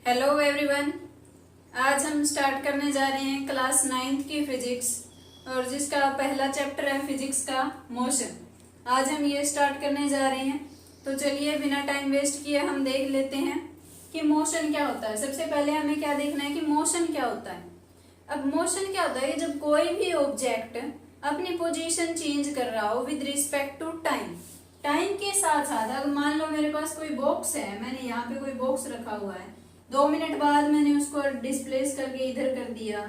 Hello everyone. आज हम start करने जा रहे हैं क्लास 9th की फिजिक्स और जिसका पहला चैप्टर है फिजिक्स का मोशन। आज हम ये स्टार्ट करने जा रहे हैं, तो चलिए बिना टाइम वेस्ट किए हम देख लेते हैं कि मोशन क्या होता है। सबसे पहले हमें क्या देखना है कि मोशन क्या होता है। अब मोशन क्या होता है कि जब कोई भी ऑब्जेक्ट अपनी पोजीशन चेंज कर रहा हो with respect to time. Time के साथ साथ अगर मान लो मेरे पास कोई बॉक्स है, मैंने यहाँ पे कोई बॉक्स रखा हुआ है, 2 मिनट बाद मैंने उसको डिस्प्लेस करके इधर कर दिया,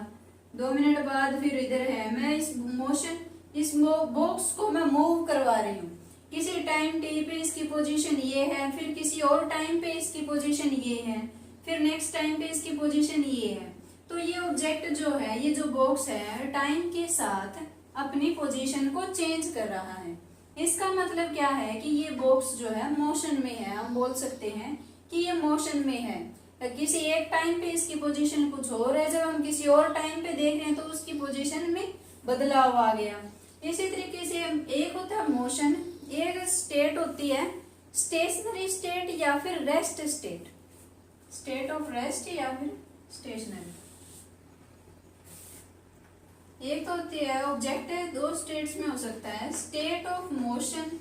2 मिनट बाद फिर इधर है। मैं इस बॉक्स को मैं मूव करवा रही हूँ। किसी टाइम टी पे इसकी पोजीशन ये है, फिर किसी और टाइम पे इसकी पोजीशन ये है, फिर नेक्स्ट टाइम पे इसकी पोजीशन ये है। तो ये ऑब्जेक्ट जो है, ये जो बॉक्स है, टाइम के साथ अपनी पोजीशन को चेंज कर रहा है। इसका मतलब क्या है कि ये बॉक्स जो है मोशन में है। हम बोल सकते हैं कि ये मोशन में है। किसी एक टाइम पे इसकी पोजीशन कुछ और है, जब हम किसी और टाइम पे देख रहे हैं तो उसकी पोजीशन में बदलाव आ गया। इसी तरीके से एक होता है मोशन, एक स्टेट होती है स्टेशनरी स्टेट या फिर rest state, state of rest या फिर स्टेशनरी। एक तो होती है ऑब्जेक्ट है, 2 स्टेट्स में हो सकता है, स्टेट ऑफ मोशन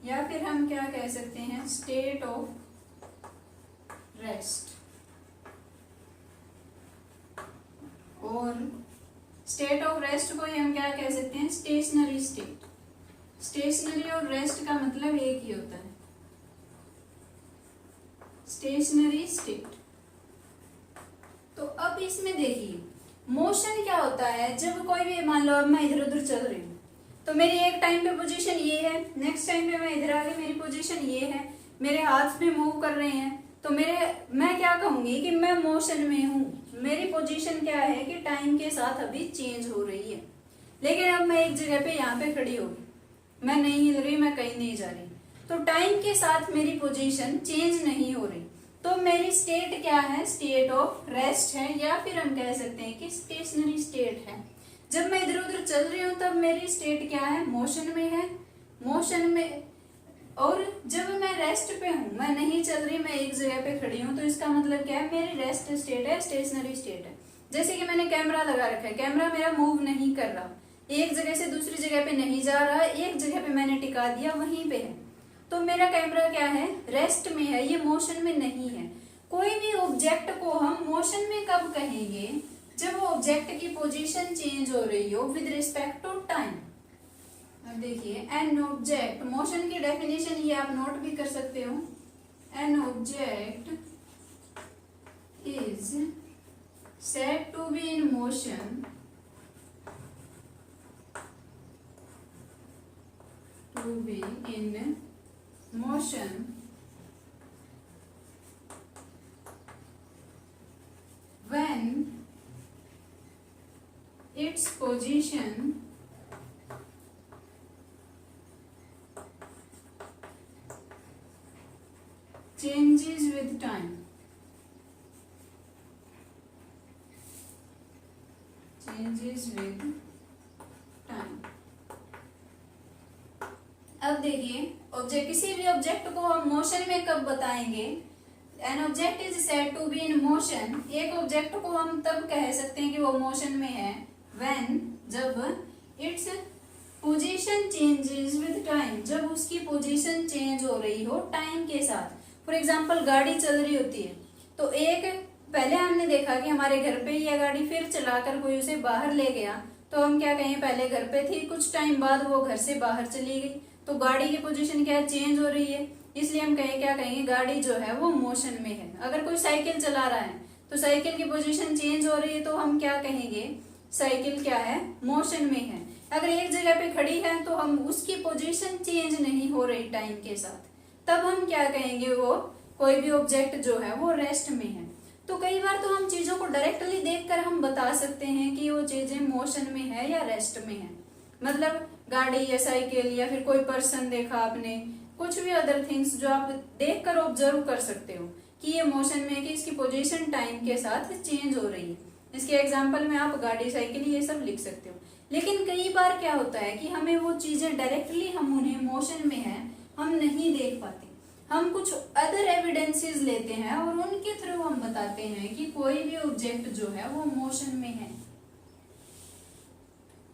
या फिर हम क्या कह सकते हैं स्टेट ऑफ रेस्ट। और स्टेट ऑफ रेस्ट को ही हम क्या कह सकते हैं स्टेशनरी स्टेट। स्टेशनरी और रेस्ट का मतलब एक ही होता है, स्टेशनरी स्टेट। तो अब इसमें देखिए मोशन क्या होता है। जब कोई भी मान लो अब मैं इधर उधर चल रही हूँ तो मेरी एक टाइम पे पोजीशन ये है, नेक्स्ट टाइम पे मैं इधर आ गई, मेरी पोजीशन ये है, मेरे हाथ भी मूव कर रहे हैं, तो मैं क्या कहूंगी कि मैं मोशन में हूँ। मेरी पोजीशन क्या है कि टाइम के साथ अभी चेंज हो रही है। लेकिन अब मैं एक जगह पे यहाँ पे खड़ी हो गई, मैं नहीं हिल रही, मैं कहीं नहीं जा रही, तो टाइम के साथ मेरी पोजीशन चेंज नहीं हो रही। तो मेरी स्टेट क्या है, स्टेट ऑफ रेस्ट है, या फिर हम कह सकते हैं कि स्टेशनरी स्टेट है। जब मैं इधर उधर चल रही हूँ तब मेरी स्टेट क्या है, मोशन में है, मोशन में। और जब मैं रेस्ट पे हूँ, मैं नहीं चल रही, मैं एक जगह पे खड़ी हूँ, तो इसका मतलब क्या है, मेरी रेस्ट स्टेट है, स्टेशनरी स्टेट है। जैसे कि मैंने कैमरा लगा रखा है, कैमरा मेरा मूव नहीं कर रहा, एक जगह से दूसरी जगह पे नहीं जा रहा, एक जगह पे मैंने टिका दिया, वहीं पे है, तो मेरा कैमरा क्या है, रेस्ट में है, ये मोशन में नहीं है। कोई भी ऑब्जेक्ट को हम मोशन में कब कहेंगे, जब वो ऑब्जेक्ट की पोजीशन चेंज हो रही हो विद रिस्पेक्ट टू टाइम। अब देखिए एन ऑब्जेक्ट, मोशन की डेफिनेशन ये आप नोट भी कर सकते हो। An object is said to be in motion when its position changes with time। अब देखिए ऑब्जेक्ट, किसी भी ऑब्जेक्ट को हम मोशन में कब बताएंगे, an object is said to be in motion. एक ऑब्जेक्ट को हम तब कह सकते हैं कि वो मोशन में है व्हेन, जब its position changes with time, जब उसकी पोजीशन चेंज हो रही हो टाइम के साथ। फॉर एग्जांपल गाड़ी चल रही होती है, तो एक पहले हमने देखा कि हमारे घर पे ही है गाड़ी, फिर चलाकर कोई उसे बाहर ले गया, तो हम क्या कहें, पहले घर पे थी, कुछ टाइम बाद वो घर से बाहर चली गई, तो गाड़ी की पोजीशन क्या चेंज हो रही है, इसलिए हम क्या कहेंगे, गाड़ी जो है वो मोशन में है। अगर कोई साइकिल चला रहा है तो साइकिल की पोजीशन चेंज हो रही है, तो हम क्या कहेंगे, साइकिल क्या है, मोशन में है। अगर एक जगह पे खड़ी है तो हम उसकी पोजीशन चेंज नहीं हो रही टाइम के साथ, तब हम क्या कहेंगे, वो कोई भी ऑब्जेक्ट जो है वो रेस्ट में है। तो कई बार तो हम चीजों को डायरेक्टली देखकर हम बता सकते हैं कि वो चीजें मोशन में है या रेस्ट में है। मतलब गाड़ी या साइकिल या फिर कोई पर्सन देखा आपने, कुछ भी अदर थिंग्स जो आप देखकर ऑब्जर्व कर सकते हो कि ये मोशन में है, कि इसकी पोजीशन टाइम के साथ चेंज हो रही है। इसके एग्जांपल में आप गाड़ी, साइकिल ये सब लिख सकते हो। लेकिन कई बार क्या होता है कि हमें वो चीजें डायरेक्टली हम उन्हें मोशन में है हम नहीं देख पाते। हम कुछ अदर एविडेंसेस लेते हैं और उनके थ्रू हम बताते हैं कि कोई भी ऑब्जेक्ट जो है वो मोशन में है।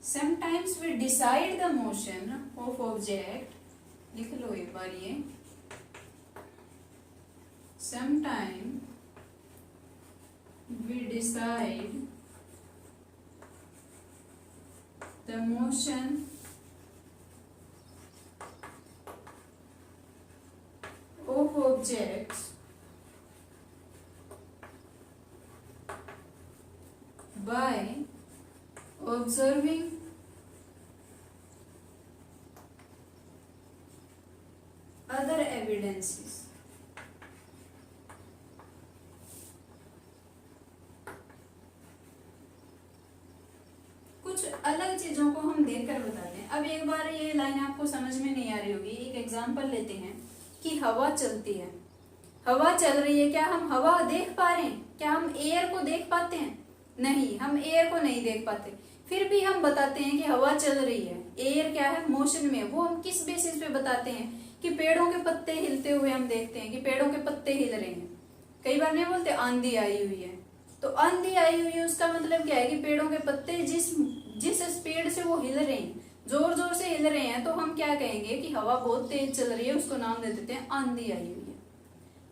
Sometimes we decide the motion of object, लिख लो एक बार ये, Sometimes we decide the motion of objects by observing other evidences. कुछ अलग चीजों को हम देखकर बताते हैं। अब एक बार ये लाइन आपको समझ में नहीं आ रही होगी, एक एग्जांपल लेते हैं कि हवा चलती है, हवा चल रही है, क्या हम हवा देख पा रहे हैं? क्या हम एयर को देख पाते हैं? नहीं, हम एयर को नहीं देख पाते। फिर भी हम बताते हैं कि हवा चल रही है, एयर क्या है, मोशन में। वो हम किस बेसिस पे बताते हैं? कि पेड़ों के पत्ते हिलते हुए हम देखते हैं कि पेड़ों के पत्ते हिल रहे हैं। कई बार नहीं बोलते आंधी आई हुई है, तो आंधी आई हुई है उसका मतलब क्या है कि पेड़ों के पत्ते जिस स्पीड से वो हिल रहे हैं, जोर जोर से हिल रहे हैं, तो हम क्या कहेंगे कि हवा बहुत तेज चल रही है, उसको नाम दे देते हैं आंधी आई हुई है।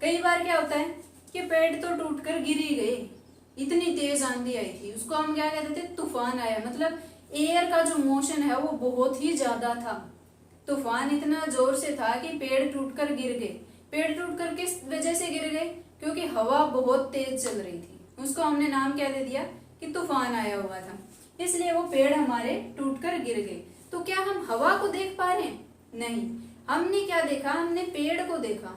कई बार क्या होता है कि पेड़ तो टूटकर गिर ही गए, इतनी तेज आंधी आई थी, उसको हम क्या कहते थे, तूफान आया। मतलब एयर का जो मोशन है वो बहुत ही ज्यादा था, तूफान इतना जोर से था कि पेड़ टूटकर गिर गए। पेड़ टूटकर किस वजह से गिर गए? क्योंकि हवा बहुत तेज चल रही थी, उसको हमने नाम क्या दे दिया कि तूफान आया हुआ था, इसलिए वो पेड़ हमारे टूटकर गिर गए। तो क्या हम हवा को देख पा रहे हैं? नहीं, हमने क्या देखा, हमने पेड़ को देखा,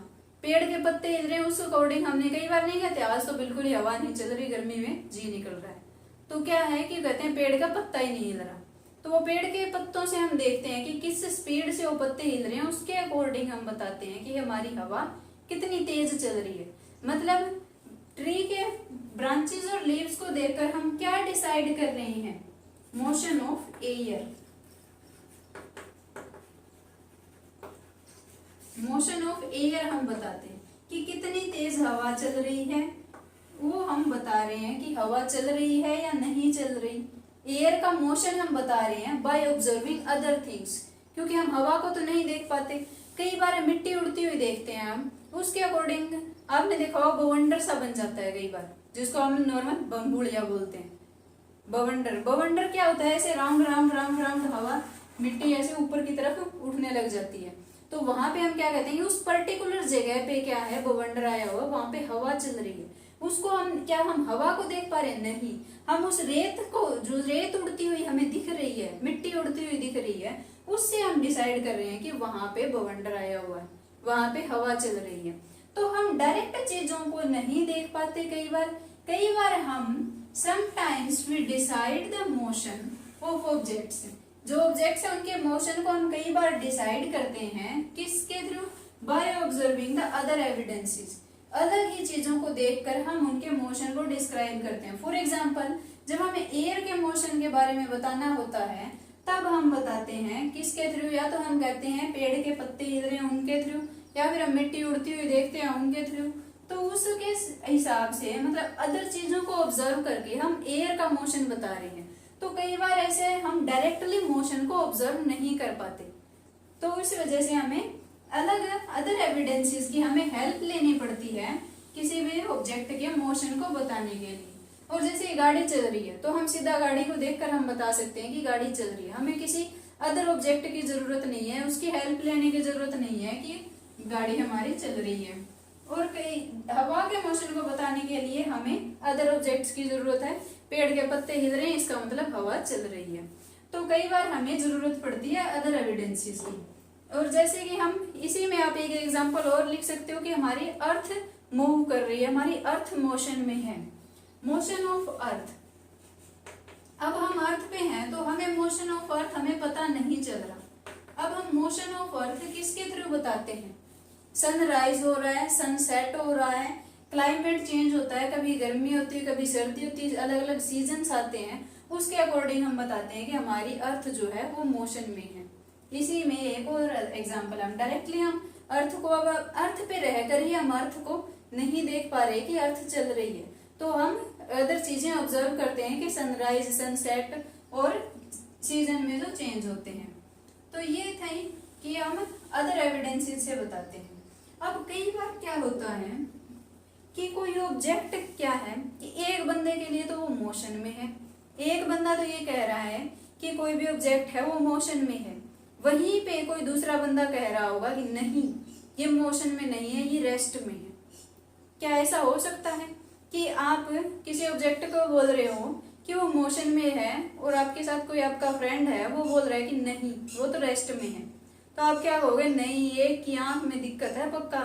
पेड़ के पत्ते हिल रहे हैं, उस अकॉर्डिंग हमने कई बार नहीं कहते आज तो बिल्कुल ही हवा नहीं चल रही, गर्मी में जी निकल रहा है, तो क्या है कि कहते हैं पेड़ का पत्ता ही नहीं हिल रहा। तो वो पेड़ के पत्तों से हम देखते हैं कि किस स्पीड से वो पत्ते हिल रहे हैं, उसके अकॉर्डिंग हम बताते हैं कि हमारी हवा कितनी तेज चल रही है। मतलब ट्री के ब्रांचेस और लीव्स को देखकर हम क्या डिसाइड कर रहे हैं? Motion of air, motion of air हम बताते हैं कि कितनी तेज हवा चल रही है, वो हम बता रहे हैं कि हवा चल रही है या नहीं चल रही। एयर का मोशन हम बता रहे हैं बाय ऑब्जर्विंग अदर थिंग्स, क्योंकि हम हवा को तो नहीं देख पाते। कई बार मिट्टी उड़ती हुई देखते हैं हम, उसके अकॉर्डिंग आपने देखा होगा बवंडर सा बन जाता है कई बार, जिसको हम नॉर्मल बम्बुड़िया बोलते हैं। बवंडर, बवंडर क्या होता है, ऐसे राउंड राउंड राउंड राउंड हवा मिट्टी ऐसे ऊपर की तरफ उठने लग जाती है, तो वहां पे हम क्या कहते हैं, उस पर्टिकुलर जगह पे क्या है, बवंडर आया हुआ, वहां पे हवा चल रही है। उसको हम हवा को देख पा रहे हैं? नहीं, हम उस रेत को, जो रेत उड़ती हुई हमें दिख रही है, मिट्टी उड़ती हुई दिख रही है, उससे हम डिसाइड कर रहे हैं कि वहां पे बवंडर आया हुआ है, वहां पे हवा चल रही है। तो हम डायरेक्ट चीजों को नहीं देख पाते। कई बार हम sometimes we decide the motion of objects, जो ऑब्जेक्ट्स है उनके मोशन को हम कई बार डिसाइड करते हैं, किसके through? By observing the other evidences, अलग ही चीजों को देखकर हम उनके मोशन को डिस्क्राइब करते हैं। फॉर एग्जाम्पल, जब हमें एयर के मोशन के बारे में बताना होता है तब हम बताते हैं किसके थ्रू? या तो हम कहते हैं पेड़ के पत्ते हिल रहे हैं उनके थ्रू, या फिर हम मिट्टी उड़ती हुई देखते हैं उनके थ्रू। तो उसके हिसाब से, मतलब अदर चीजों को ऑब्जर्व करके हम एयर का मोशन बता रहे हैं। तो कई बार ऐसे हम डायरेक्टली मोशन को ऑब्जर्व नहीं कर पाते, तो इस वजह से हमें अलग अदर एविडेंसेस की हमें हेल्प लेनी पड़ती है किसी भी ऑब्जेक्ट के मोशन को बताने के लिए। और जैसे गाड़ी चल रही है तो हम सीधा गाड़ी को देखकर हम बता सकते हैं कि गाड़ी चल रही है, हमें किसी अदर ऑब्जेक्ट की जरूरत नहीं है, उसकी हेल्प लेने की जरूरत नहीं है कि गाड़ी हमारी चल रही है। और कई हवा के मोशन को बताने के लिए हमें अदर ऑब्जेक्ट्स की जरूरत है, पेड़ के पत्ते हिल रहे हैं इसका मतलब हवा चल रही है। तो कई बार हमें जरूरत पड़ती है अदर एविडेंसेस की। और जैसे कि हम इसी में आप एक एग्जांपल और लिख सकते हो कि हमारी अर्थ मूव कर रही है, हमारी अर्थ मोशन में है, मोशन ऑफ अर्थ। अब हम अर्थ पे हैं तो हमें मोशन ऑफ अर्थ हमें पता नहीं चल रहा। अब हम मोशन ऑफ अर्थ किसके थ्रू बताते हैं? सनराइज हो रहा है, सनसेट हो रहा है, क्लाइमेट चेंज होता है, कभी गर्मी होती है कभी सर्दी होती है, अलग अलग सीजन्स आते हैं, उसके अकॉर्डिंग हम बताते हैं कि हमारी अर्थ जो है वो मोशन में है। इसी में एक और एग्जांपल, हम डायरेक्टली हम अर्थ को, अब अर्थ पे रहकर ही हम अर्थ को नहीं देख पा रहे कि अर्थ चल रही है, तो हम अदर चीजें ऑब्जर्व करते हैं कि सनराइज, सनसेट और सीजन में जो चेंज होते हैं। तो ये था कि हम अदर एविडेंसेस से बताते हैं। अब कई बार क्या होता है कि कोई ऑब्जेक्ट क्या है कि एक बंदे के लिए तो वो मोशन में है, एक बंदा तो ये कह रहा है कि कोई भी ऑब्जेक्ट है वो मोशन में है, वहीं पे कोई दूसरा बंदा कह रहा होगा कि नहीं ये मोशन में नहीं है, ये रेस्ट में है। क्या ऐसा हो सकता है कि आप किसी ऑब्जेक्ट को बोल रहे हो कि वो मोशन में है और आपके साथ कोई आपका फ्रेंड है वो बोल रहा है कि नहीं वो तो रेस्ट में है, तो आप क्या कहोगे? नहीं, एक की आंख में दिक्कत है पक्का,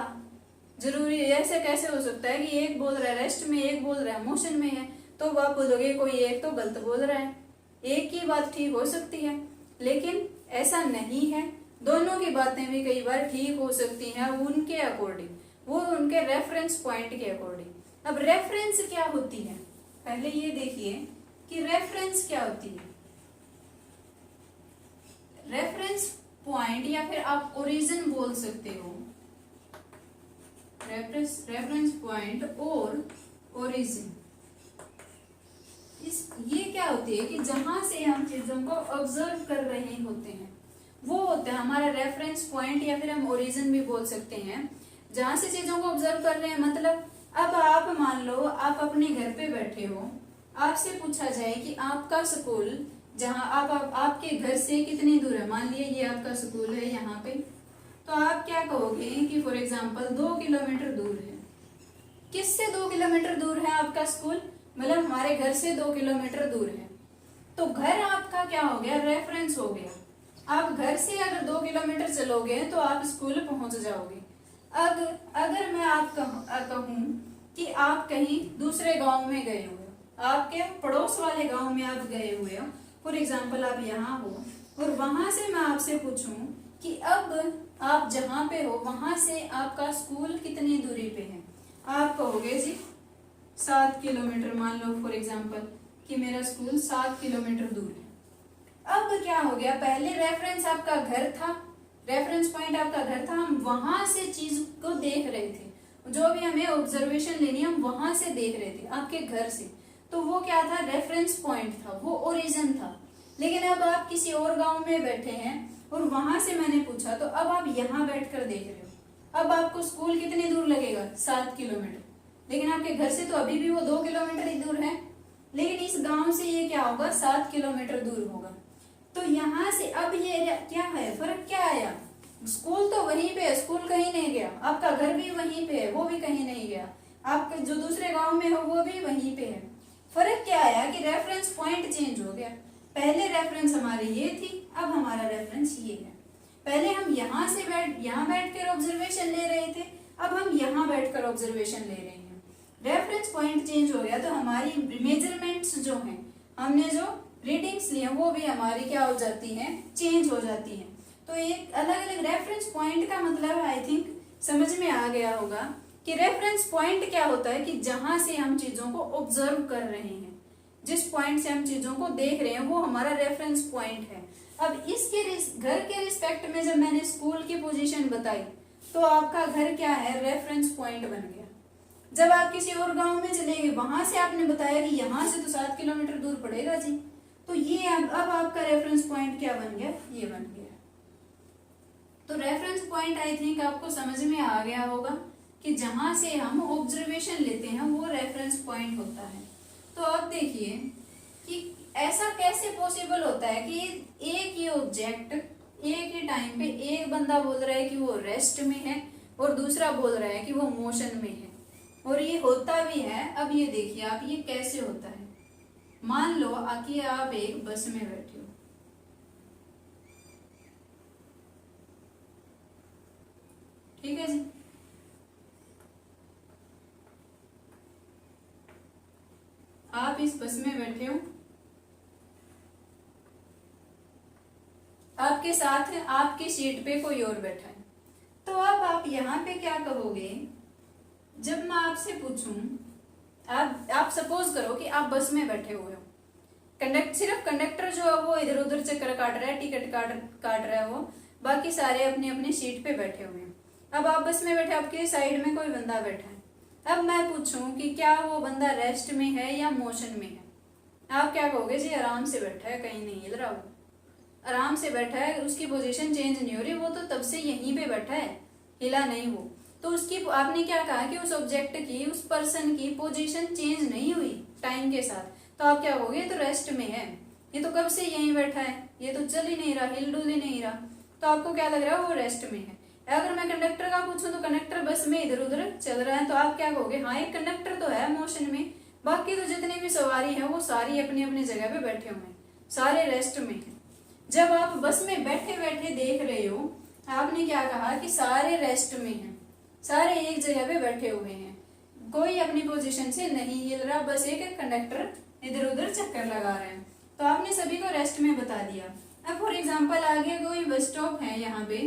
जरूरी है, ऐसे कैसे हो सकता है कि एक बोल रहा है रेस्ट में, एक बोल रहा है मोशन में है, तो आप बोलोगे कोई एक तो गलत बोल रहा है। एक की बात ठीक हो सकती है, लेकिन ऐसा नहीं है, दोनों की बातें भी कई बार ठीक हो सकती हैं उनके अकॉर्डिंग, वो उनके रेफरेंस पॉइंट के अकॉर्डिंग। अब रेफरेंस क्या होती है, पहले ये देखिए कि रेफरेंस क्या होती है। रेफरेंस पॉइंट या फिर आप ओरिजिन बोल सकते हो, रेफरेंस पॉइंट और ओरिजिन, ये क्या होती है कि जहां से हम चीजों को ऑब्जर्व कर रहे होते हैं वो होता है हमारा रेफरेंस पॉइंट, या फिर हम ओरिजिन भी बोल सकते हैं। जहां से चीजों को ऑब्जर्व कर रहे हैं, मतलब अब आप मान लो आप अपने घर पे बैठे हो, आपसे पूछा जाए कि आपका स्कूल जहां आपके घर से कितनी दूर है, मान लिया ये आपका स्कूल है यहाँ पे, तो आप क्या कहोगे कि फॉर एग्जाम्पल 2 किलोमीटर दूर है। किससे 2 किलोमीटर दूर है आपका स्कूल? मतलब हमारे घर से 2 किलोमीटर दूर है, तो घर आपका क्या हो गया? रेफरेंस हो गया। आप घर से अगर 2 किलोमीटर चलोगे तो आप स्कूल पहुंच जाओगे। अगर मैं आप कहूं कि आप कहीं दूसरे गांव में गए हुए हो, आपके पड़ोस वाले गांव में आप गए हुए हो, फॉर एग्जाम्पल आप यहाँ हो, और वहां से मैं आपसे पूछूं कि अब आप जहाँ पे हो वहां से आपका स्कूल कितनी दूरी पे है, आप कहोगे जी 7 किलोमीटर, मान लो फॉर एग्जाम्पल कि मेरा स्कूल 7 किलोमीटर दूर है। अब क्या हो गया? पहले रेफरेंस आपका घर था, रेफरेंस पॉइंट आपका घर था, हम वहां से चीज को देख रहे थे, जो भी हमें ऑब्जर्वेशन लेनी हम वहां से देख रहे थे आपके घर से, तो वो क्या था? रेफरेंस पॉइंट था, वो ओरिजिन था। लेकिन अब आप किसी और गांव में बैठे हैं और वहां से मैंने पूछा, तो अब आप यहाँ बैठकर देख रहे हो, अब आपको स्कूल कितनी दूर लगेगा? 7 किलोमीटर, लेकिन आपके घर से तो अभी भी वो 2 किलोमीटर ही दूर है, लेकिन इस गांव से ये क्या होगा? 7 किलोमीटर दूर होगा। तो यहाँ से अब ये क्या है, फर्क क्या आया? स्कूल तो वहीं पे है, स्कूल कहीं नहीं गया, आपका घर भी वहीं पे है, वो भी कहीं नहीं गया, आप जो दूसरे गांव में हो वो भी वहीं पे है। फर्क क्या आया कि रेफरेंस पॉइंट चेंज हो गया। पहले रेफरेंस हमारी ये थी, अब हमारा रेफरेंस ये है। पहले हम यहाँ बैठकर ऑब्जर्वेशन ले रहे थे, अब हम यहाँ बैठकर ऑब्जर्वेशन ले रहे हैं। रेफरेंस पॉइंट चेंज हो गया, तो हमारी मेजरमेंट्स जो हैं, हमने जो रीडिंग्स लिए वो भी हमारी क्या हो जाती हैं? चेंज हो जाती हैं। तो एक अलग अलग रेफरेंस पॉइंट का मतलब आई थिंक समझ में आ गया होगा कि रेफरेंस पॉइंट क्या होता है कि जहां से हम चीजों को ऑब्जर्व कर रहे हैं, जिस पॉइंट से हम चीजों को देख रहे हैं वो हमारा रेफरेंस पॉइंट है। अब इसके घर के रिस्पेक्ट में जब मैंने स्कूल की पोजीशन बताई तो आपका घर क्या है? रेफरेंस पॉइंट बन गया। जब आप किसी और गांव में चले गए, वहां से आपने बताया कि यहाँ से तो 7 किलोमीटर दूर पड़ेगा जी, तो ये अब आपका रेफरेंस पॉइंट क्या बन गया? ये बन गया। तो रेफरेंस पॉइंट आई थिंक आपको समझ में आ गया होगा कि जहां से हम ऑब्जर्वेशन लेते हैं वो रेफरेंस पॉइंट होता है। तो अब देखिए कि ऐसा कैसे पॉसिबल होता है कि एक ही ऑब्जेक्ट एक ही टाइम पे एक बंदा बोल रहा है कि वो रेस्ट में है और दूसरा बोल रहा है कि वो मोशन में है, और ये होता भी है। अब ये देखिए आप, ये कैसे होता है। मान लो कि आप एक बस में बैठे हो, ठीक है जी, आप इस बस में बैठे हो, आपके साथ आपकी सीट पे कोई और बैठा है, तो अब आप यहाँ पे क्या कहोगे? जब मैं आपसे पूछूं, आप सपोज करो कि आप बस में बैठे हुए हो, सिर्फ कंडक्टर जो है वो इधर उधर चक्कर काट रहा है, टिकट काट रहा है वो, बाकी सारे अपनी अपनी सीट पे बैठे हुए हैं। अब आप बस में बैठे, आपके साइड में कोई बंदा बैठा है। अब मैं पूछूं कि क्या वो बंदा रेस्ट में है या मोशन में है, आप क्या कहोगे? जी आराम से बैठा है, कहीं नहीं हिल रहा, वो आराम से बैठा है, उसकी पोजीशन चेंज नहीं हो रही, वो तो तब से यहीं पे बैठा है, हिला नहीं वो। तो उसकी आपने क्या कहा कि उस ऑब्जेक्ट की, उस पर्सन की पोजीशन चेंज नहीं हुई टाइम के साथ, तो आप क्या कहोगे? ये तो रेस्ट में है, ये तो कब से यहीं बैठा है, ये तो चल ही नहीं रहा, हिल डुल ही नहीं रहा, तो आपको क्या लग रहा है? वो रेस्ट में है। अगर मैं कंडक्टर का पूछूं तो कंडक्टर बस में इधर उधर चल रहा है, तो आप क्या कहोगे? हाँ एक कंडक्टर तो है मोशन में, बाकी तो जितने भी सवारी है वो सारी अपनी अपनी जगह पे बैठे हुए हैं, सारे रेस्ट में है। जब आप बस में बैठे बैठे देख रहे हो, आपने क्या कहा कि सारे रेस्ट में हैं, सारे एक जगह पे बैठे हुए हैं, कोई अपनी पोजीशन से नहीं हिल रहा, बस एक कंडक्टर इधर उधर चक्कर लगा रहे हैं, तो आपने सभी को रेस्ट में बता दिया। अब फॉर एग्जांपल आगे कोई बस स्टॉप है, यहाँ पे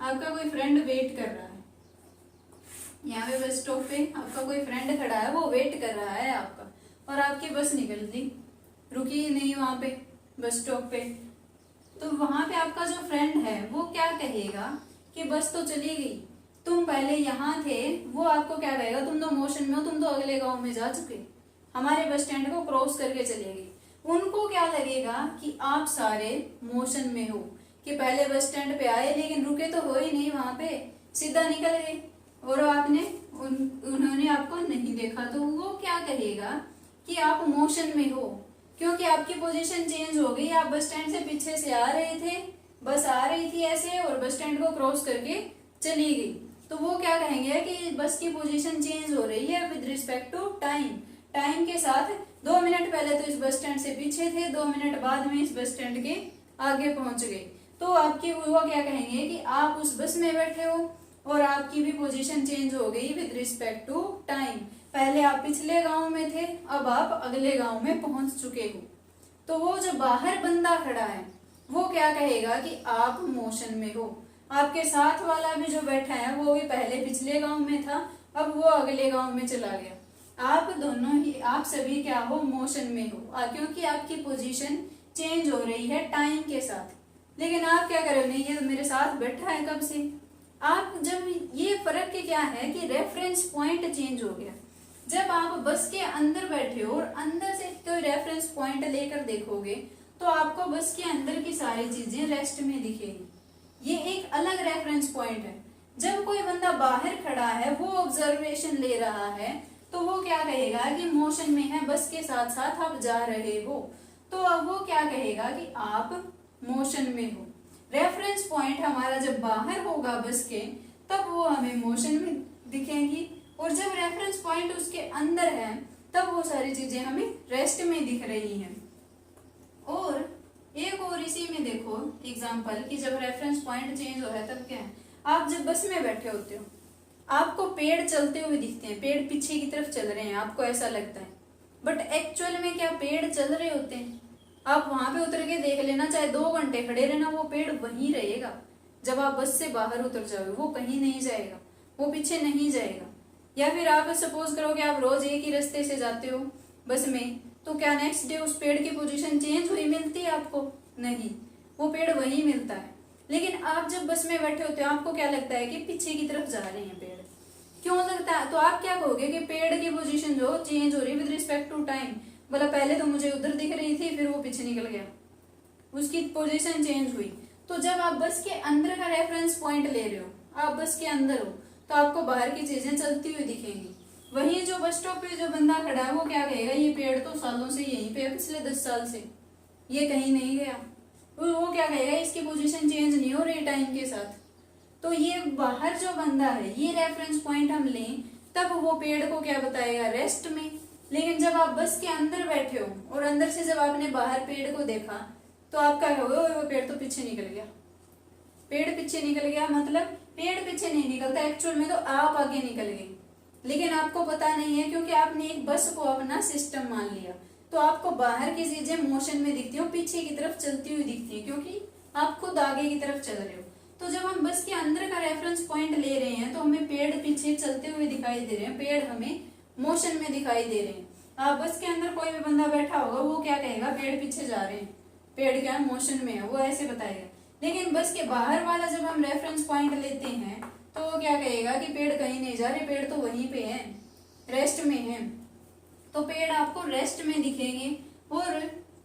आपका कोई फ्रेंड वेट कर रहा है, यहाँ पे बस स्टॉप पे आपका कोई फ्रेंड खड़ा है, वो वेट कर रहा है आपका, और आपकी बस निकल दी, रुकी नहीं वहां पे बस स्टॉप पे, तो वहां पे आपका जो फ्रेंड है वो क्या कहेगा कि बस तो चली गई, तुम पहले यहाँ थे, वो आपको क्या कहेगा? तुम तो मोशन में हो, तुम तो अगले गांव में जा चुके, हमारे बस स्टैंड को क्रॉस करके चले गए। उनको क्या लगेगा कि आप सारे मोशन में हो, कि पहले बस स्टैंड पे आए लेकिन रुके तो हो ही नहीं वहां पे, सीधा निकल गए, और आपने उन्होंने आपको नहीं देखा, तो वो क्या कहेगा कि आप मोशन में हो, क्योंकि आपकी पोजीशन चेंज हो गई, आप बस स्टैंड से पीछे से आ रहे थे, बस आ रही थी ऐसे और बस स्टैंड को क्रॉस करके चली गई, तो वो क्या कहेंगे कि बस की पोजीशन चेंज हो रही है with respect to time, time के साथ 2 मिनट पहले तो इस बस स्टैंड से पीछे थे, 2 मिनट बाद में इस बस स्टैंड के आगे पहुंच गए, तो आपकी वो क्या कहेंगे कि आप उस बस में बैठे हो और आपकी भी पोजीशन चेंज हो गई विद रिस्पेक्ट टू टाइम, पहले आप पिछले गांव में थे, अब आप अगले गांव में पहुंच चुके हो। तो वो जो बाहर बंदा खड़ा है वो क्या कहेगा कि आप मोशन में हो, आपके साथ वाला भी जो बैठा है वो भी पहले पिछले गांव में था, अब वो अगले गांव में चला गया, आप दोनों ही, आप सभी क्या हो? मोशन में हो, क्योंकि आपकी पोजीशन चेंज हो रही है टाइम के साथ। लेकिन आप क्या कर रहे हो? नहीं ये तो मेरे साथ बैठा है कब से। आप जब ये फर्क क्या है कि रेफरेंस पॉइंट चेंज हो गया, जब आप बस के अंदर बैठे हो और अंदर से कोई रेफरेंस पॉइंट लेकर देखोगे तो आपको बस के अंदर की सारी चीजें रेस्ट में दिखेगी, ये एक अलग रेफरेंस पॉइंट है। जब कोई बंदा बाहर खड़ा है, वो ऑब्जर्वेशन ले रहा है, तो वो क्या कहेगा कि मोशन में है, बस के साथ साथ आप जा रहे हो, तो अब वो क्या कहेगा कि आप मोशन में हो। रेफरेंस पॉइंट हमारा जब बाहर होगा बस के, तब वो हमें मोशन में दिखेंगी, और जब रेफरेंस पॉइंट उसके अंदर है तब वो सारी चीजें हमें रेस्ट में दिख रही हैं। और एक और इसी में देखो एग्जांपल कि जब रेफरेंस पॉइंट चेंज हो रहा है तब क्या है, आप जब बस में बैठे होते हो, आपको पेड़ चलते हुए दिखते हैं, पेड़ पीछे की तरफ चल रहे हैं, आपको ऐसा लगता है, बट एक्चुअल में क्या पेड़ चल रहे होते हैं? आप वहां पे उतर के देख लेना, चाहे 2 घंटे खड़े रहना, वो पेड़ वहीं रहेगा। जब आप बस से बाहर उतर जाओगे वो कहीं नहीं जाएगा, वो पीछे नहीं जाएगा। या फिर आप सपोज करो कि आप रोज एक ही रास्ते से जाते हो बस में, तो क्या नेक्स्ट डे उस पेड़ की पोजीशन चेंज हुई मिलती है आपको? नहीं, वो पेड़ वहीं मिलता है। लेकिन आप जब बस में बैठे होते हो आपको क्या लगता है कि पीछे की तरफ जा रहे हैं पेड़, क्यों लगता है? तो आप क्या कहोगे कि पेड़ की पोजीशन जो चेंज हो रही है विद रिस्पेक्ट टू टाइम, बोला पहले तो मुझे उधर दिख रही थी, फिर वो पीछे निकल गया, उसकी पोजीशन चेंज हुई। तो जब आप बस के अंदर का रेफरेंस पॉइंट ले रहे हो, आप बस के अंदर हो, तो आपको बाहर की चीजें चलती हुई दिखेंगी। वहीं जो बस स्टॉप पे जो बंदा खड़ा है वो क्या कहेगा, ये पेड़ तो सालों से यहीं पे है, पिछले 10 साल से, ये कहीं नहीं गया। वो क्या कहेगा, इसकी पोजीशन चेंज नहीं हो रही टाइम के साथ। तो ये बाहर जो बंदा है, ये रेफरेंस पॉइंट हम लें तब वो पेड़ को क्या बताएगा, रेस्ट में। लेकिन जब आप बस के अंदर बैठे हो और अंदर से जब आपने बाहर पेड़ को देखा तो आप क्या कहोगे, वो पेड़ तो पीछे निकल गया। पेड़ पीछे निकल गया मतलब पेड़ पीछे नहीं निकलता, एक्चुअल में तो आप आगे निकल गए, लेकिन आपको पता नहीं है क्योंकि आपने एक बस को अपना सिस्टम मान लिया। तो आपको बाहर की चीजें मोशन में दिखती हो, पीछे की तरफ चलती हुई दिखती है, क्योंकि आप खुद आगे की तरफ चल रहे हो। तो जब हम बस के अंदर का रेफरेंस पॉइंट ले रहे हैं तो हमें पेड़ पीछे चलते हुए दिखाई दे रहे हैं, पेड़ हमें मोशन में दिखाई दे रहे हैं। बस के अंदर कोई भी बंदा बैठा होगा, वो क्या कहेगा, पेड़ पीछे जा रहे हैं, पेड़ क्या है, मोशन में है, वो ऐसे बताएगा। लेकिन बस के बाहर वाला जब हम रेफरेंस पॉइंट लेते हैं तो वो क्या कहेगा कि पेड़ कहीं नहीं जा रहे, पेड़ तो वहीं पे है, रेस्ट में है। तो पेड़ आपको रेस्ट में दिखेंगे, और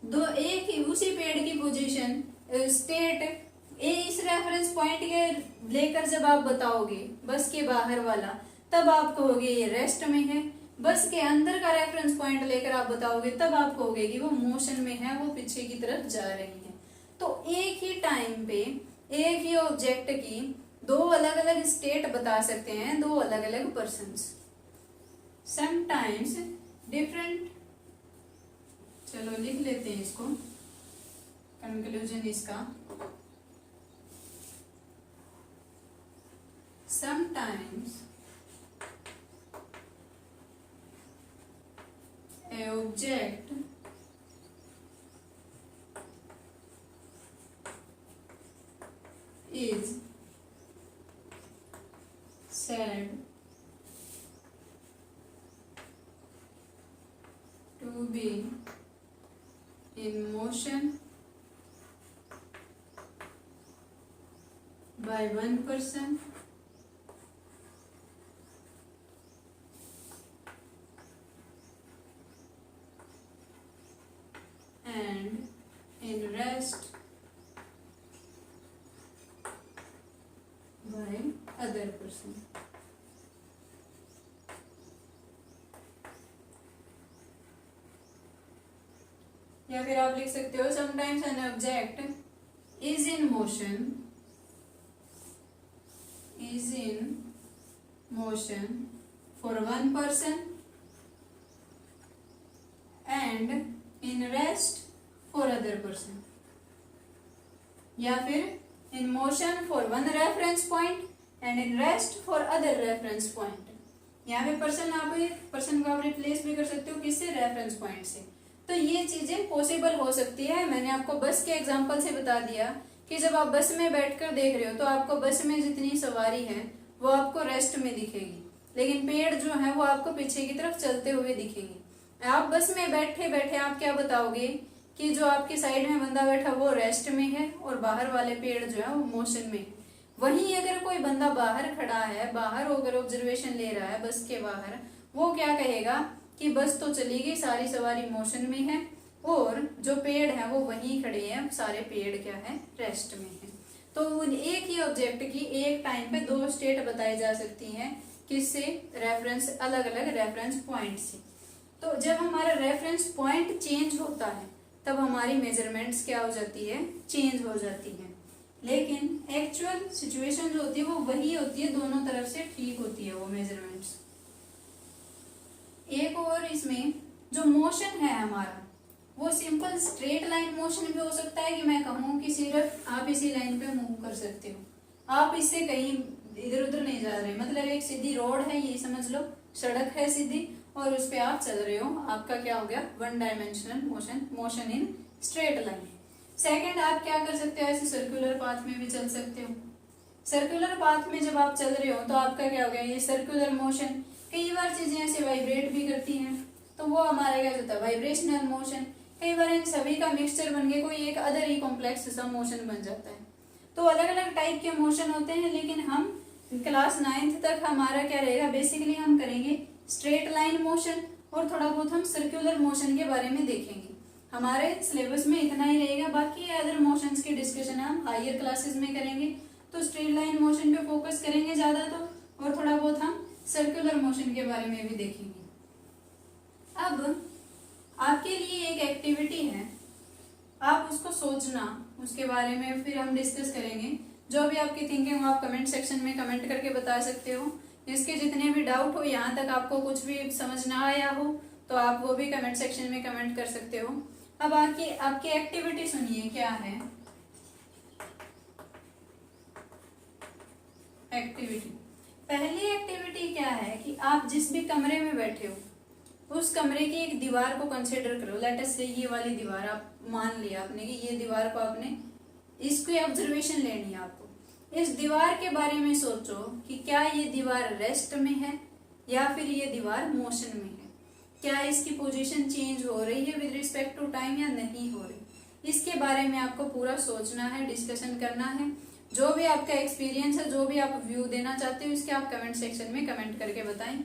दो एक ही उसी पेड़ की पोजीशन स्टेट इस रेफरेंस पॉइंट के लेकर जब आप बताओगे बस के बाहर वाला, तब आप कहोगे ये रेस्ट में है। बस के अंदर का रेफरेंस पॉइंट लेकर आप बताओगे तब आप कहोगे कि वो मोशन में है, वो पीछे की तरफ जा रही है। तो एक ही टाइम पे एक ही ऑब्जेक्ट की दो अलग अलग स्टेट बता सकते हैं दो अलग अलग पर्सन्स। समटाइम्स डिफरेंट, चलो लिख लेते हैं इसको, कंक्लूजन इसका। Sometimes a object is said to be in motion by one person and in rest by other person। या फिर आप लिख सकते हो sometimes N object is in motion for one person and in rest for other person. या फिर in motion for one reference point and in rest for other reference point. यहाँ पे पर्सन को आप रिप्लेस भी कर सकते हो किससे, रेफरेंस पॉइंट से। तो ये चीजें पॉसिबल हो सकती है। मैंने आपको बस के एग्जांपल से बता दिया कि जब आप बस में बैठकर देख रहे हो तो आपको बस में जितनी सवारी है वो आपको रेस्ट में दिखेगी, लेकिन पेड़ जो है वो आपको पीछे की तरफ चलते हुए दिखेंगे। आप बस में बैठे बैठे आप क्या बताओगे कि जो आपके साइड में बंदा बैठा वो रेस्ट में है और बाहर वाले पेड़ जो है वो मोशन में है। वहीं अगर कोई बंदा बाहर खड़ा है, बाहर होकर ऑब्जर्वेशन ले रहा है बस के बाहर, वो क्या कहेगा कि बस तो चली गई, सारी सवारी मोशन में है और जो पेड़ है वो वहीं खड़े हैं, सारे पेड़ क्या है, रेस्ट में है। तो एक ही ऑब्जेक्ट की एक टाइम पे दो स्टेट बताई जा सकती हैं, किससे, रेफरेंस, अलग अलग रेफरेंस पॉइंट से। तो जब हमारा रेफरेंस पॉइंट चेंज होता है तब हमारी मेजरमेंट्स क्या हो जाती है, चेंज हो जाती है। लेकिन एक्चुअल सिचुएशन जो होती है वो वही होती है, दोनों तरफ से ठीक होती है वो मेजरमेंट्स। एक और इसमें जो मोशन है हमारा वो सिंपल स्ट्रेट लाइन मोशन भी हो सकता है कि मैं कहूँ कि सिर्फ आप इसी लाइन पे मूव कर सकते हो, आप इससे कहीं इधर उधर नहीं जा रहे। मतलब एक सीधी रोड है, ये समझ लो, सड़क है सीधी और उस पे आप चल रहे हो, आपका क्या हो गया, one dimensional motion in straight line. Second, आप क्या कर सकते हो, ऐसे सर्कुलर पाथ में भी चल सकते हो। सर्कुलर पाथ में जब आप चल रहे हो तो आपका क्या हो गया, ये सर्कुलर मोशन। कई बार चीजें ऐसे वाइब्रेट भी करती हैं तो वो हमारा क्या होता है, वाइब्रेशनल मोशन। कई बार इन सभी का मिक्सचर बन के कोई एक अदर ही कॉम्प्लेक्स सा मोशन बन जाता है। तो अलग अलग टाइप के मोशन होते हैं, लेकिन हम क्लास 9th तक हमारा क्या रहेगा, बेसिकली हम करेंगे स्ट्रेट लाइन मोशन और थोड़ा बहुत हम सर्कुलर मोशन के बारे में देखेंगे। हमारे सिलेबस में इतना ही रहेगा, बाकी अदर मोशंस की डिस्कशन हम हायर क्लासेस में करेंगे। तो स्ट्रेट लाइन मोशन पे फोकस करेंगे ज्यादा, तो और थोड़ा बहुत हम सर्कुलर मोशन के बारे में भी देखेंगे। अब आपके लिए एक एक्टिविटी है, आप उसको सोचना, उसके बारे में फिर हम डिस्कस करेंगे। जो भी आपकी थिंकिंग हो आप कमेंट सेक्शन में कमेंट करके बता सकते हो। इसके जितने भी डाउट हो, यहाँ तक आपको कुछ भी समझ ना आया हो तो आप वो भी कमेंट सेक्शन में कमेंट कर सकते हो। अब आपकी एक्टिविटी सुनिए क्या है। एक्टिविटी, पहली एक्टिविटी क्या है कि आप जिस भी कमरे में बैठे हो उस कमरे की एक दीवार को कंसिडर करो। लेट अस से ये वाली दीवार आप मान लिया आपने कि ये दीवार को आपने, इसकी ऑब्जर्वेशन लेनी है आपको। इस दीवार के बारे में सोचो कि क्या ये दीवार रेस्ट में है या फिर ये दीवार मोशन में है। क्या इसकी पोजीशन चेंज हो रही है विद रिस्पेक्ट टू टाइम या नहीं हो रही, इसके बारे में आपको पूरा सोचना है, डिस्कशन करना है। जो भी आपका एक्सपीरियंस है, जो भी आप व्यू देना चाहते हो, इसके आप कमेंट सेक्शन में कमेंट करके बताएं।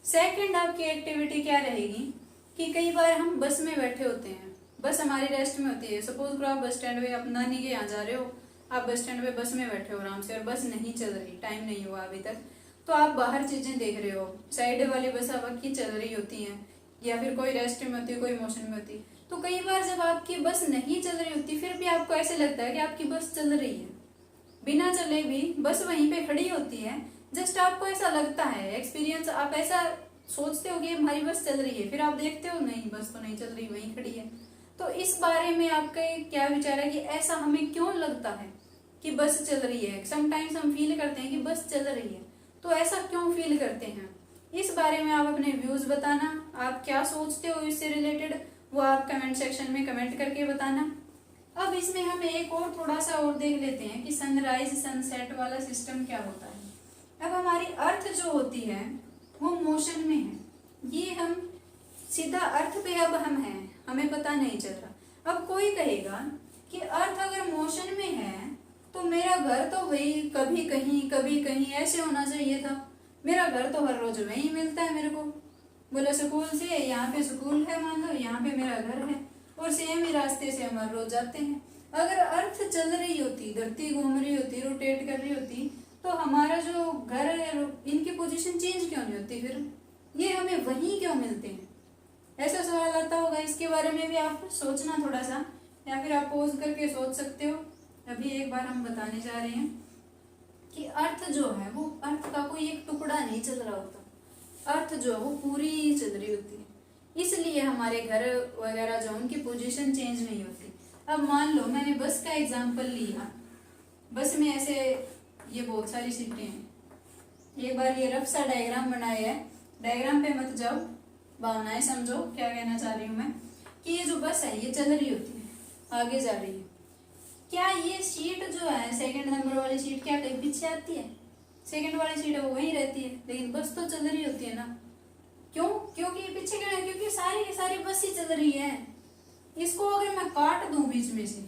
सेकंड आपकी एक्टिविटी क्या रहेगी कि कई बार हम बस में बैठे होते हैं, बस हमारी रेस्ट में होती है। सपोज करो आप बस स्टैंड पे, आप नानी के यहाँ जा रहे हो, आप बस स्टैंड पे बस में बैठे हो आराम से और बस नहीं चल रही, टाइम नहीं हुआ अभी तक, तो आप बाहर चीजें देख रहे हो, साइड वाली बस आपकी चल रही होती हैं या फिर कोई रेस्ट में होती है, कोई मोशन में होती है। तो कई बार जब आपकी बस नहीं चल रही होती फिर भी आपको ऐसे लगता है कि आपकी बस चल रही है, बिना चले भी बस वहीं पे खड़ी होती है, जस्ट आपको ऐसा लगता है, एक्सपीरियंस, आप ऐसा सोचते हो कि हमारी बस चल रही है, फिर आप देखते हो नहीं बस तो नहीं चल रही, वहीं खड़ी है। तो इस बारे में आपका क्या विचार है कि ऐसा हमें क्यों लगता है कि बस चल रही है? समटाइम्स हम फील करते हैं कि बस चल रही है, तो ऐसा क्यों फील करते हैं? इस बारे में आप अपने व्यूज बताना, आप क्या सोचते हो इससे रिलेटेड, वो आप कमेंट सेक्शन में कमेंट करके बताना। अब इसमें हम एक और थोड़ा सा और देख लेते हैं कि सनराइज सनसेट वाला सिस्टम क्या होता है। अब हमारी अर्थ जो होती है वो मोशन में है, ये हम सीधा अर्थ पे अब हम हैं, हमें पता नहीं चल रहा। अब कोई कहेगा कि अर्थ अगर मोशन में है तो मेरा घर तो वही कभी कहीं ऐसे होना चाहिए था, मेरा घर तो हर रोज वही मिलता है मेरे को, बोले स्कूल से यहाँ पे स्कूल है, मान लो यहाँ पे मेरा घर है और सेम ही रास्ते से हम हर रोज जाते हैं। अगर अर्थ चल रही होती, धरती घूम रही होती, रोटेट कर रही होती, तो हमारा जो घर है इनकी पोजीशन चेंज क्यों नहीं होती, फिर ये हमें वहीं क्यों मिलते हैं? ऐसा सवाल आता होगा, इसके बारे में भी आप सोचना थोड़ा सा, या फिर आप पॉज करके सोच सकते हो। अभी एक बार हम बताने जा रहे हैं कि अर्थ जो है वो, अर्थ का कोई एक टुकड़ा नहीं चल रहा होता, अर्थ जो है वो पूरी चल रही होती है, इसलिए हमारे घर वगैरह जो उनकी पोजीशन चेंज नहीं होती। अब मान लो मैंने बस का एग्जांपल लिया, बस में ऐसे ये बहुत सारी सीटें हैं, एक बार ये रफ सा डायग्राम बनाया है, डायग्राम पे मत जाओ, भावनाएं समझो क्या कहना चाह रही हूँ मैं, कि ये जो बस है ये चल रही होती है, आगे जा रही है, क्या ये सीट जो है सेकंड नंबर वाली सीट क्या कहीं पीछे आती है? सेकंड वाली सीट है वो वहीं रहती है, लेकिन बस तो चल रही होती है ना। क्यों? क्योंकि ये पीछे क्यों है? क्योंकि सारी की सारी बस ही चल रही है। इसको अगर मैं काट दूं, बीच में से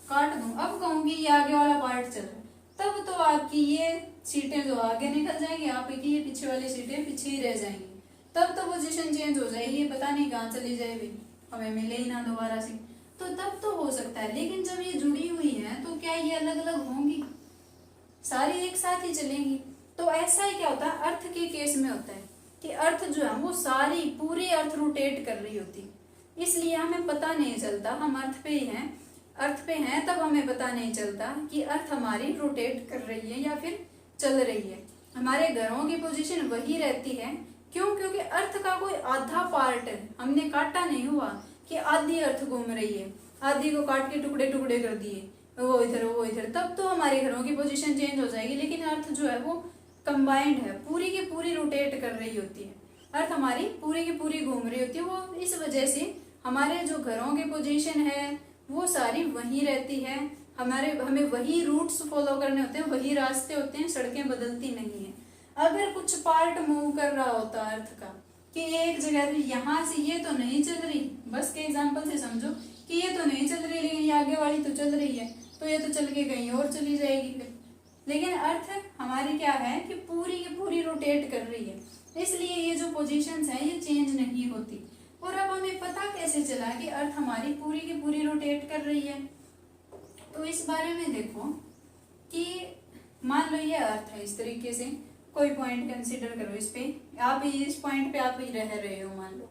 काट दूं, अब कहूंगी ये आगे वाला पार्ट चल रहा है, तब तो आपकी ये सीटें जो आगे निकल जाएंगी, आपकी ये पीछे वाली सीटें पीछे ही रह जाएंगी, तब तो पोजीशन चेंज हो जाएगी, पता नहीं कहाँ चली जाएगी, हमें मिले ही ना दोबारा से, तो तब तो हो सकता है। लेकिन जब ये जुड़ी हुई है तो क्या ये अलग अलग होंगी? सारी एक साथ ही चलेंगी। तो ऐसा ही क्या होता है अर्थ के केस में होता है कि अर्थ जो है वो सारी पूरी अर्थ रोटेट कर रही होती, इसलिए हमें पता नहीं चलता, हम अर्थ पे ही हैं, अर्थ पे हैं तब हमें पता नहीं चलता कि अर्थ हमारी रोटेट कर रही है या फिर चल रही है। हमारे घरों की पोजीशन वही रहती है, क्यों? क्योंकि अर्थ का कोई आधा पार्ट हमने काटा नहीं हुआ कि आधी अर्थ घूम रही है, आधी को काट के टुकड़े टुकड़े कर दिए, वो इधर वो इधर, तब तो हमारे घरों की पोजीशन चेंज हो जाएगी। लेकिन अर्थ जो है वो कंबाइंड है, पूरी की पूरी रोटेट कर रही होती है, अर्थ हमारी पूरी की पूरी घूम रही होती है, वो इस वजह से हमारे जो घरों की पोजीशन है वो सारी वही रहती है, हमें वही रूट्स फॉलो करने होते हैं, वही रास्ते होते हैं, सड़कें बदलती नहीं है। अगर कुछ पार्ट मूव कर रहा होता अर्थ का कि एक जगह यहाँ से ये तो नहीं चल रही, बस के एग्जांपल से समझो कि ये तो नहीं चल रही लेकिन ये आगे वाली तो चल रही है, तो ये तो चल के कहीं और चली जाएगी फिर। लेकिन अर्थ हमारी क्या है कि पूरी की पूरी रोटेट कर रही है, इसलिए ये जो पोजीशंस है ये चेंज नहीं होती। और अब हमें पता कैसे चला कि अर्थ हमारी पूरी की पूरी रोटेट कर रही है? तो इस बारे में देखो कि मान लो ये अर्थ है, इस तरीके से कोई पॉइंट कंसीडर करो, इस पे आप इस पॉइंट पे आप ही रह रहे हो मान लो,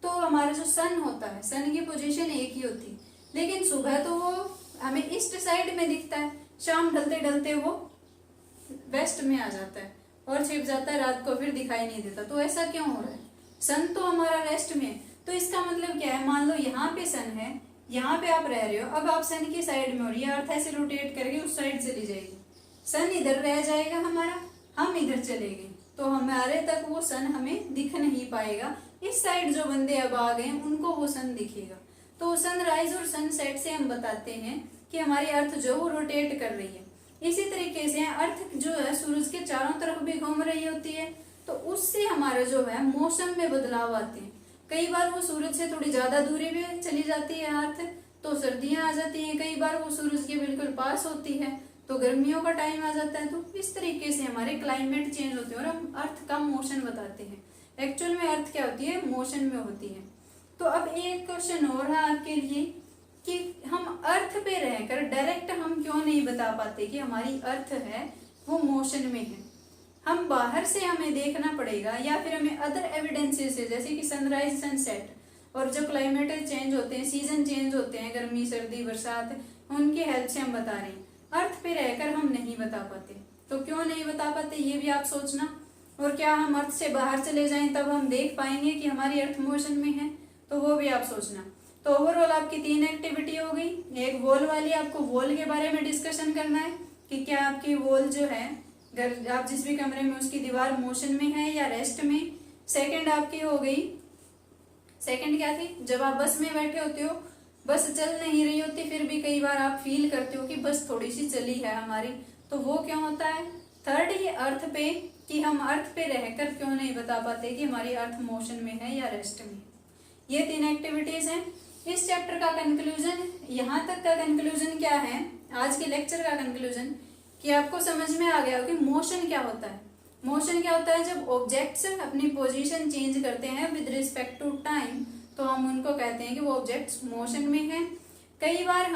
तो हमारा जो सन होता है, सन की पोजीशन एक ही होती, लेकिन सुबह तो वो हमें ईस्ट साइड में दिखता है, शाम ढलते ढलते वो वेस्ट में आ जाता है और छिप जाता है, रात को फिर दिखाई नहीं देता। तो ऐसा क्यों हो रहा है? सन तो हमारा वेस्ट में, तो इसका मतलब क्या है? मान लो यहाँ पे सन है, यहाँ पे आप रह रहे हो, अब आप सन की साइड में हो रही है, अर्थ ऐसे रोटेट करके उस साइड चली जाएगी, सन इधर रह जाएगा हमारा, हम इधर चले गए, तो हमारे तक वो सन हमें दिख नहीं पाएगा। इस साइड जो बंदे अब आ गए उनको वो सन दिखेगा। तो सनराइज और सनसेट से हम बताते हैं कि हमारी अर्थ जो वो रोटेट कर रही है। इसी तरीके से अर्थ जो है सूरज के चारों तरफ भी घूम रही होती है, तो उससे हमारा जो है मौसम में बदलाव आते हैं। कई बार वो सूरज से थोड़ी ज्यादा दूरी पे चली जाती है अर्थ, तो सर्दियां आ जाती हैं। कई बार वो सूरज के बिल्कुल पास होती है तो गर्मियों का टाइम आ जाता है। तो इस तरीके से हमारे क्लाइमेट चेंज होते हैं और हम अर्थ का मोशन बताते हैं। एक्चुअल में अर्थ क्या होती है, मोशन में होती है। तो अब एक क्वेश्चन और है आपके लिए कि हम अर्थ पे रहकर डायरेक्ट हम क्यों नहीं बता पाते कि हमारी अर्थ है वो मोशन में है। हम बाहर से हमें देखना पड़ेगा या फिर हमें अदर एविडेंसेस से, जैसे कि सनराइज सनसेट और जो क्लाइमेट चेंज होते हैं, सीजन चेंज होते हैं, गर्मी सर्दी बरसात, उनकी हेल्प से हम बता रहे हैं। अर्थ पे रहकर हम नहीं बता पाते। तो क्यों नहीं बता पाते ये भी आप सोचना। और क्या हम अर्थ से बाहर चले जाएं तब हम देख पाएंगे कि हमारी अर्थ मोशन में है, तो वो भी आप सोचना। तो ओवरऑल आपकी 3 एक्टिविटी हो गई। एक वॉल वाली, आपको वॉल के बारे में डिस्कशन करना है कि क्या आपकी वॉल जो है आप जिस भी कमरे में उसकी दीवार मोशन में है या रेस्ट में। सेकंड आपकी हो गई, सेकंड क्या थी, जब आप बस में बैठे होते हो, बस चल नहीं रही होती फिर भी कई बार आप फील करते हो कि बस थोड़ी सी चली है हमारी, तो वो क्यों होता है। थर्ड ये अर्थ पे, कि हम अर्थ पे रहकर क्यों नहीं बता पाते कि हमारी अर्थ मोशन में है या रेस्ट में। ये 3 एक्टिविटीज हैं। इस चैप्टर का कंक्लूजन, यहाँ तक का कंक्लूजन क्या है, आज के लेक्चर का कंक्लूजन, कि आपको समझ में आ गया हो कि मोशन क्या होता है। मोशन क्या होता है, जब ऑब्जेक्ट्स अपनी पोजीशन चेंज करते हैं विद रिस्पेक्ट टू टाइम, तो हम उनको कहते हैं कि वो ऑब्जेक्ट्स मोशन में हैं। कई बार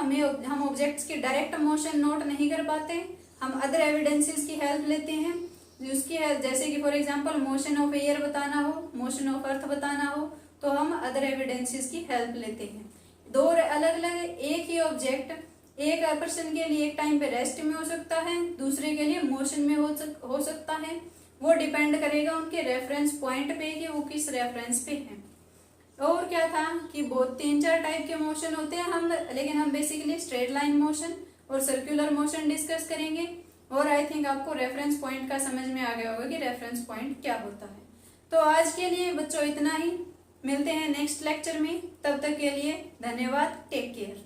हम ऑब्जेक्ट्स की डायरेक्ट मोशन नोट नहीं कर पाते, हम अदर एविडेंसेस की हेल्प लेते हैं जिसकी जैसे कि for example motion of air बताना हो, मोशन ऑफ अर्थ बताना हो, तो हम अदर एविडेंसेस की हेल्प लेते हैं। 2 अलग अलग, एक ही ऑब्जेक्ट एक पर्सन के लिए एक टाइम पे रेस्ट में हो सकता है, दूसरे के लिए मोशन में हो सकता है। वो डिपेंड करेगा उनके रेफरेंस पॉइंट पे कि वो किस रेफरेंस पे है। और क्या था कि बहुत 3-4 टाइप के मोशन होते हैं लेकिन हम बेसिकली स्ट्रेट लाइन मोशन और सर्कुलर मोशन डिस्कस करेंगे। और आई थिंक आपको रेफरेंस पॉइंट का समझ में आ गया होगा कि रेफरेंस पॉइंट क्या होता है। तो आज के लिए बच्चों इतना ही, मिलते हैं नेक्स्ट लेक्चर में, तब तक के लिए धन्यवाद, टेक केयर।